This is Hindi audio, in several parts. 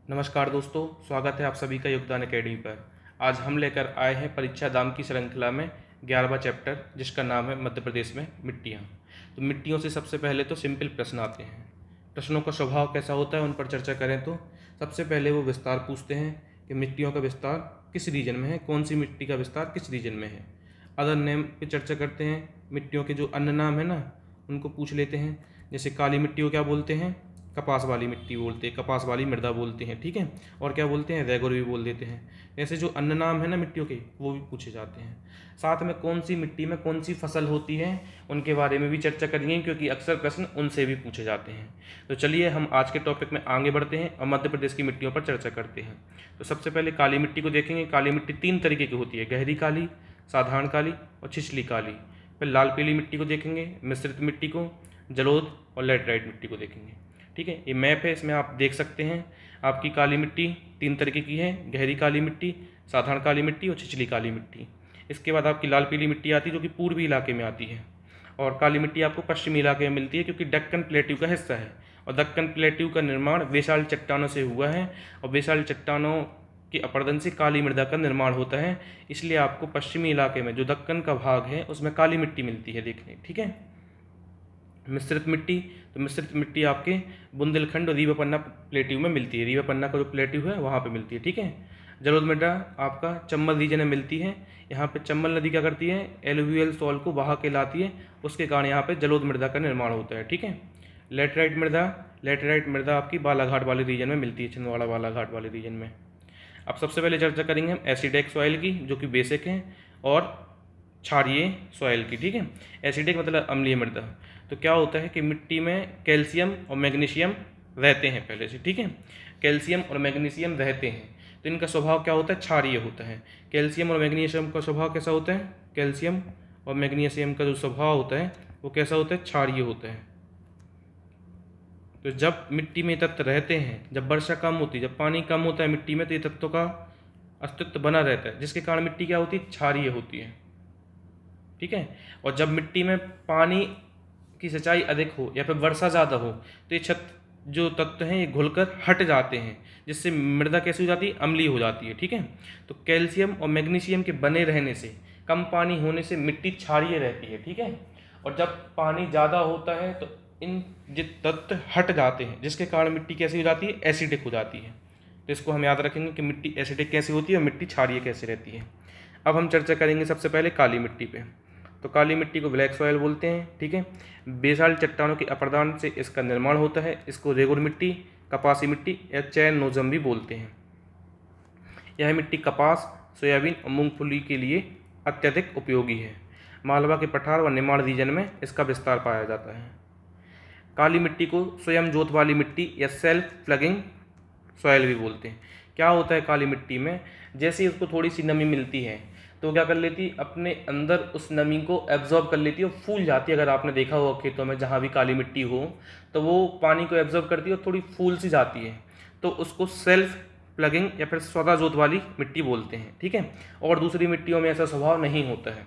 नमस्कार दोस्तों, स्वागत है आप सभी का योगदान अकेडमी पर। आज हम लेकर आए हैं परीक्षा दाम की श्रृंखला में 11वां चैप्टर, जिसका नाम है मध्य प्रदेश में मिट्टियाँ। तो मिट्टियों से सबसे पहले तो सिंपल प्रश्न आते हैं। प्रश्नों का स्वभाव कैसा होता है उन पर चर्चा करें तो सबसे पहले वो विस्तार पूछते हैं कि मिट्टियों का विस्तार किस रीजन में है, कौन सी मिट्टी का विस्तार किस रीजन में है। अदर नेम पे चर्चा करते हैं, मिट्टियों के जो अन्य नाम है ना उनको पूछ लेते हैं। जैसे काली मिट्टी को क्या बोलते हैं, कपास वाली मिट्टी बोलते हैं, कपास वाली मृदा बोलते हैं, ठीक है। और क्या बोलते हैं, रेगोर भी बोल देते हैं। ऐसे जो अन्य नाम है ना मिट्टियों के वो भी पूछे जाते हैं। साथ में कौन सी मिट्टी में कौन सी फसल होती है उनके बारे में भी चर्चा करेंगे, क्योंकि अक्सर प्रश्न उनसे भी पूछे जाते हैं। तो चलिए हम आज के टॉपिक में आगे बढ़ते हैं और मध्य प्रदेश की मिट्टियों पर चर्चा करते हैं। तो सबसे पहले काली मिट्टी को देखेंगे। काली मिट्टी 3 तरीके की होती है, गहरी काली, साधारण काली और छिछली काली। फिर लाल पीली मिट्टी को देखेंगे, मिश्रित मिट्टी को, जलोढ़ और लैटराइट मिट्टी को देखेंगे। ठीक है, ये मैप है, इसमें आप देख सकते हैं। आपकी काली मिट्टी 3 तरीके की है, गहरी काली मिट्टी, साधारण काली मिट्टी और छिछली काली मिट्टी। इसके बाद आपकी लाल पीली मिट्टी आती है, जो कि पूर्वी इलाके में आती है। और काली मिट्टी आपको पश्चिमी इलाके में मिलती है, क्योंकि दक्कन प्लेट्यू का हिस्सा है। और दक्कन प्लेट्यू का निर्माण बेसाल चट्टानों से हुआ है, और बेसाल चट्टानों के अपरदन से काली मृदा का निर्माण होता है। इसलिए आपको पश्चिमी इलाके में जो दक्कन का भाग है उसमें काली मिट्टी मिलती है देखने। ठीक है। मिश्रित मिट्टी, तो मिश्रित मिट्टी आपके बुंदेलखंड और रीवा पन्ना प्लेट्यू में मिलती है। रीवा पन्ना का जो प्लेट्यू है वहाँ पे मिलती है। ठीक है। जलोढ़ मृदा आपका चंबल रीजन में मिलती है। यहाँ पे चंबल नदी क्या करती है, एलुवियल सॉल को बहा के लाती है, उसके कारण यहाँ पे जलोढ़ मृदा का निर्माण होता है। ठीक है। लेटराइट मृदा, लेटराइट मृदा आपकी बालाघाट वाले रीजन में मिलती है, छिंदवाड़ा बालाघाट वाले रीजन में। अब सबसे पहले चर्चा करेंगे हम एसिडिक सॉइल की, जो कि बेसिक है, और क्षारीय सॉइल की। ठीक है। एसिडिक मतलब अम्लीय मृदा। तो क्या होता है कि मिट्टी में कैल्शियम और मैग्नीशियम रहते हैं पहले से। ठीक है। कैल्शियम और मैग्नीशियम रहते हैं, तो इनका स्वभाव क्या होता है, क्षारीय होता है। कैल्शियम और मैग्नीशियम का स्वभाव कैसा होता है, कैल्शियम और मैग्नीशियम का जो स्वभाव होता है वो कैसा होता है, क्षारीय होता है। तो जब मिट्टी में तत्व रहते हैं, जब वर्षा कम होती है, जब पानी कम होता है मिट्टी में, तो ये तत्वों का अस्तित्व बना रहता है, जिसके कारण मिट्टी क्या होती है, क्षारीय होती है। ठीक है। और जब मिट्टी में पानी की सिंचाई अधिक हो या फिर वर्षा ज़्यादा हो, तो ये छत जो तत्व हैं ये घुलकर हट जाते हैं, जिससे मृदा कैसी हो जाती है, अम्लीय हो जाती है। ठीक है। तो कैल्शियम और मैग्नीशियम के बने रहने से, कम पानी होने से मिट्टी क्षारीय रहती है। ठीक है। और जब पानी ज़्यादा होता है तो इन जो तत्व हट जाते हैं, जिसके कारण मिट्टी कैसी हो जाती है, एसिडिक हो जाती है। तो इसको हम याद रखेंगे कि मिट्टी एसिडिक कैसी होती है और मिट्टी क्षारीय कैसी रहती है। अब हम चर्चा करेंगे सबसे पहले काली मिट्टी पे। तो काली मिट्टी को ब्लैक सॉयल बोलते हैं। ठीक है। बेसाल्ट चट्टानों के अपरदान से इसका निर्माण होता है। इसको रेगुर मिट्टी, कपासी मिट्टी या चैन नोजम भी बोलते हैं। यह मिट्टी कपास, सोयाबीन और मूंगफली के लिए अत्यधिक उपयोगी है। मालवा के पठार व निमाड़ रीजन में इसका विस्तार पाया जाता है। काली मिट्टी को स्वयं जोत वाली मिट्टी या सेल्फ प्लगिंग सॉयल भी बोलते हैं। क्या होता है काली मिट्टी में, जैसे ही उसको थोड़ी सी नमी मिलती है तो क्या कर लेती, अपने अंदर उस नमी को एब्जॉर्ब कर लेती है और फूल जाती है। अगर आपने देखा हो खेतों में जहाँ भी काली मिट्टी हो, तो वो पानी को एब्जॉर्ब करती है और थोड़ी फूल सी जाती है, तो उसको सेल्फ प्लगिंग या फिर स्वतः जोत वाली मिट्टी बोलते हैं। ठीक है। और दूसरी मिट्टियों में ऐसा स्वभाव नहीं होता है।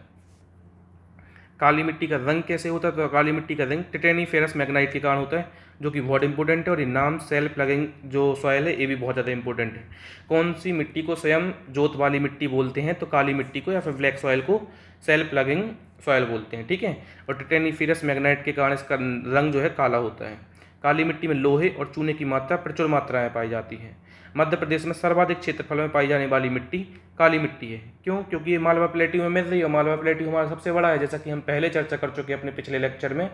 काली मिट्टी का रंग कैसे होता है, तो काली मिट्टी का रंग टिटेनीफेरस मैग्नाइट के कारण होता है, जो कि बहुत इंपॉर्टेंट है। और ये नाम सेल्फ प्लगिंग जो सॉयल है ये भी बहुत ज़्यादा इंपॉर्टेंट है। कौन सी मिट्टी को स्वयं जोत वाली मिट्टी बोलते हैं, तो काली मिट्टी को या फिर ब्लैक सॉयल को सेल्फ प्लगिंग सॉयल बोलते हैं। ठीक है। और टिटेनीफेरस मैग्नाइट के कारण इसका रंग जो है काला होता है। काली मिट्टी में लोहे और चूने की मात्रा प्रचुर मात्रा में पाई जाती है। मध्य प्रदेश में सर्वाधिक क्षेत्रफल में पाई जाने वाली मिट्टी काली मिट्टी है। क्यों, क्योंकि ये मालवा प्लेट्यू में मिल रही है और मालवा प्लेट्यू हमारा सबसे बड़ा है। जैसा कि हम पहले चर्चा कर चुके हैं अपने पिछले लेक्चर में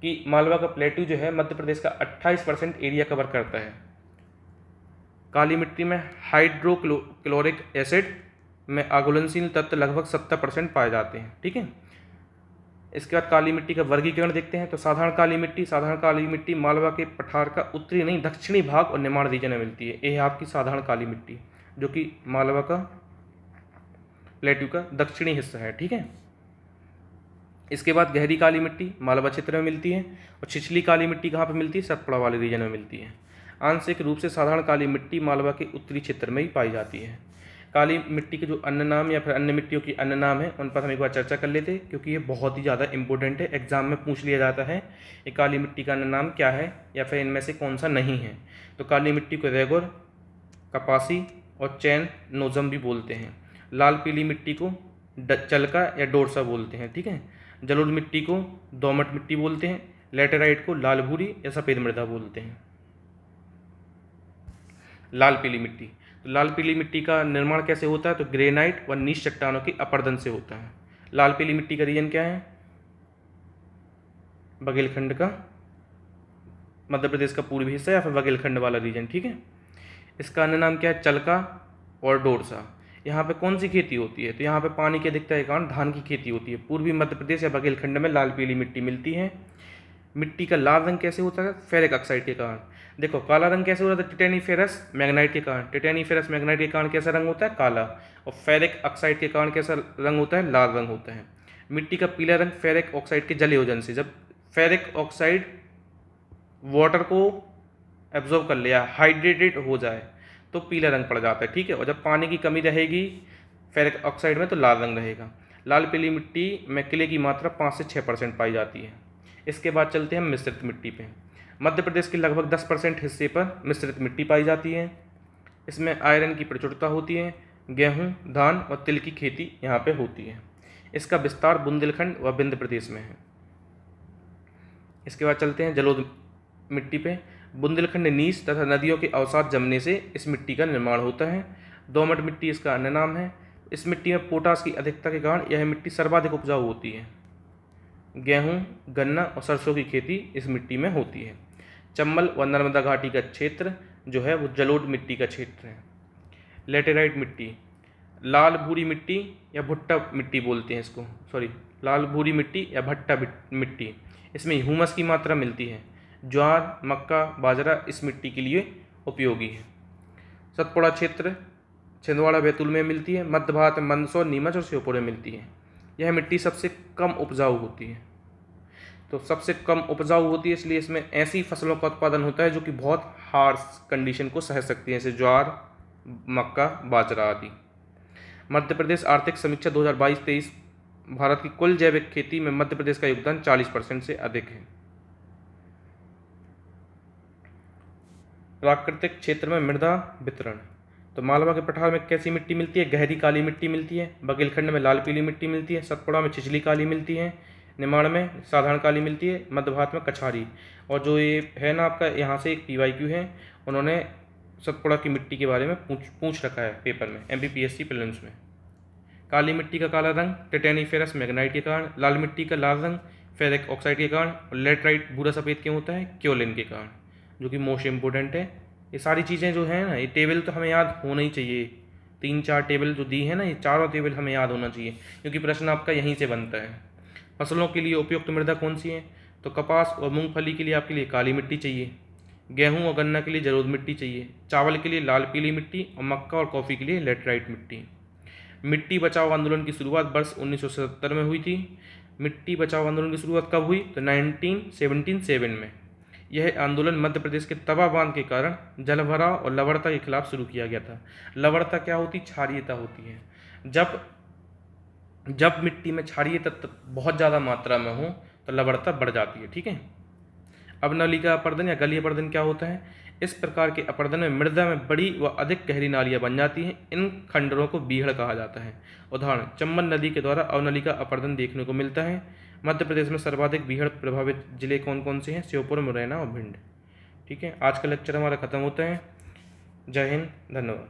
कि मालवा का प्लेट्यू जो है मध्य प्रदेश का 28% एरिया कवर करता है। काली मिट्टी में हाइड्रोक्लोरिक एसिड में आघुलनशील तत्व लगभग 70% पाए जाते हैं। ठीक है। इसके बाद काली मिट्टी का वर्गीकरण देखते हैं। तो साधारण काली मिट्टी मालवा के पठार का उत्तरी नहीं दक्षिणी भाग और निमाड़ रीजन में मिलती है। यह है आपकी साधारण काली मिट्टी, जो कि मालवा का प्लेट्यू का दक्षिणी हिस्सा है। ठीक है। इसके बाद गहरी काली मिट्टी मालवा क्षेत्र में मिलती है, और छिछली काली मिट्टी कहाँ पर मिलती है, सतपुड़ा वाले रीजन में मिलती है। आंशिक रूप से साधारण काली मिट्टी मालवा के उत्तरी क्षेत्र में ही पाई जाती है। काली मिट्टी के जो अन्य नाम या फिर अन्य मिट्टियों की अन्य नाम है उन पर हम एक बार चर्चा कर लेते हैं, क्योंकि ये बहुत ही ज़्यादा इंपॉर्टेंट है, एग्जाम में पूछ लिया जाता है ये काली मिट्टी का अन्य नाम क्या है या फिर इनमें से कौन सा नहीं है। तो काली मिट्टी को रेगोर, कपासी और चैन नोजम भी बोलते हैं। लाल पीली मिट्टी को चलका या डोरसा बोलते हैं, ठीक है। जलोढ़ मिट्टी को दोमट मिट्टी बोलते हैं। लैटेराइट को लाल भूरी या सफ़ेद मृदा बोलते हैं। लाल पीली मिट्टी, तो लाल पीली मिट्टी का निर्माण कैसे होता है, तो ग्रेनाइट व नीच चट्टानों की अपरदन से होता है। लाल पीली मिट्टी का रीजन क्या है, बघेलखंड का, मध्य प्रदेश का पूर्वी हिस्सा या फिर बघेलखंड वाला रीजन, ठीक है। इसका अन्य नाम क्या है, चलका और डोरसा। यहाँ पे कौन सी खेती होती है, तो यहाँ पे पानी की अधिकता के कारण धान की खेती होती है। पूर्वी मध्य प्रदेश या बघेलखंड में लाल पीली मिट्टी मिलती है। मिट्टी का लाल रंग कैसे होता है, फेरिक ऑक्साइड के कारण। देखो काला रंग कैसे होता है, टिटेनीफेरस मैग्नाइट के कारण। टिटेनीफेरस मैग्नाइट के कारण कैसा रंग होता है, काला। और फेरिक ऑक्साइड के कारण कैसा रंग होता है, लाल रंग होता है। मिट्टी का पीला रंग फेरिक ऑक्साइड के जलयोजन से, जब फेरिक ऑक्साइड वाटर को एब्जॉर्ब कर लिया, हाइड्रेटेड हो जाए, तो पीला रंग पड़ जाता है, ठीक है। और जब पानी की कमी रहेगी फेरिक ऑक्साइड में, तो लाल रंग रहेगा। लाल पीली मिट्टी में क्ले की मात्रा 5 से 6% पाई जाती है। इसके बाद चलते हैं मिश्रित मिट्टी पे। मध्य प्रदेश के लगभग 10% हिस्से पर मिश्रित मिट्टी पाई जाती है। इसमें आयरन की प्रचुरता होती है। गेहूँ, धान और तिल की खेती यहाँ पे होती है। इसका विस्तार बुंदेलखंड व विंध्य प्रदेश में है। इसके बाद चलते हैं जलोढ़ मिट्टी पे। बुंदेलखंड नीच तथा नदियों के अवसाद जमने से इस मिट्टी का निर्माण होता है। दोमट मिट्टी इसका अन्य नाम है। इस मिट्टी में पोटास की अधिकता के कारण यह मिट्टी सर्वाधिक उपजाऊ होती है। गेहूँ, गन्ना और सरसों की खेती इस मिट्टी में होती है। चंबल व नर्मदा घाटी का क्षेत्र जो है वो जलोढ़ मिट्टी का क्षेत्र है। लेटेराइट मिट्टी, लाल भूरी मिट्टी या भुट्टा मिट्टी बोलते हैं इसको, लाल भूरी मिट्टी या भट्टा मिट्टी। इसमें ह्यूमस की मात्रा मिलती है। ज्वार, मक्का, बाजरा इस मिट्टी के लिए उपयोगी है। सतपुड़ा क्षेत्र छिंदवाड़ा बैतूल में मिलती है। मध्य भारत में मंदसौर, नीमच और श्योपुर में मिलती है। यह मिट्टी सबसे कम उपजाऊ होती है। तो सबसे कम उपजाऊ होती है इसलिए इसमें ऐसी फसलों का उत्पादन होता है जो कि बहुत हार्श कंडीशन को सह सकती हैं, जैसे ज्वार, मक्का, बाजरा आदि। मध्य प्रदेश आर्थिक समीक्षा 2022-23, भारत की कुल जैविक खेती में मध्य प्रदेश का योगदान 40% से अधिक है। प्राकृतिक क्षेत्र में मृदा वितरण, तो मालवा के पठार में कैसी मिट्टी मिलती है, गहरी काली मिट्टी मिलती है। बघेलखंड में लाल पीली मिट्टी मिलती है। सतपुड़ा में छिछली काली मिलती है। निमाड़ में साधारण काली मिलती है। मध्य भारत में कछारी। और जो ये है ना आपका यहाँ से एक PYQ है, उन्होंने सतपुड़ा की मिट्टी के बारे में पूछ रखा है पेपर में, MPPSC प्रीलिम्स में। काली मिट्टी का काला रंग टिटेनीफेरस मैग्नाइट के कारण। लाल मिट्टी का लाल रंग फेरिक ऑक्साइड के कारण। और लेटराइट भूरा सफ़ेद क्यों होता है, क्योलिन के कारण, जो कि मोस्ट इम्पोर्टेंट है। ये सारी चीज़ें जो हैं ना, ये टेबल तो हमें याद होना ही चाहिए। 3-4 टेबल जो दी है ना, ये चारों टेबल हमें याद होना चाहिए, क्योंकि प्रश्न आपका यहीं से बनता है। फसलों के लिए उपयुक्त मृदा कौन सी है, तो कपास और मूंगफली के लिए आपके लिए काली मिट्टी चाहिए। गेहूं और गन्ना के लिए जलोढ़ मिट्टी चाहिए। चावल के लिए लाल पीली मिट्टी और मक्का और कॉफ़ी के लिए लेटराइट मिट्टी। मिट्टी बचाओ आंदोलन की शुरुआत वर्ष 1977 में हुई थी। मिट्टी बचाओ आंदोलन की शुरुआत कब हुई, तो 1977 में। यह आंदोलन मध्य प्रदेश के तवा बांध के कारण जलभराव और लवणता के खिलाफ शुरू किया गया था। लवणता क्या होती, क्षारीयता होती है। जब मिट्टी में क्षारीय तत्व बहुत ज़्यादा मात्रा में हो तो लवणता बढ़ जाती है, ठीक है। अब नलिका अपर्दन या गलीय अपर्दन क्या होता है, इस प्रकार के अपर्दन में मृदा में बड़ी व अधिक गहरी नालियाँ बन जाती हैं। इन खंडरों को बीहड़ कहा जाता है। उदाहरण, चंबल नदी के द्वारा अवनलिका अपर्दन देखने को मिलता है। मध्य प्रदेश में सर्वाधिक बीहड़ प्रभावित जिले कौन कौन से हैं, श्योपुर, मुरैना और भिंड, ठीक है। आज का लेक्चर हमारा खत्म होता है। जय हिंद, धन्यवाद।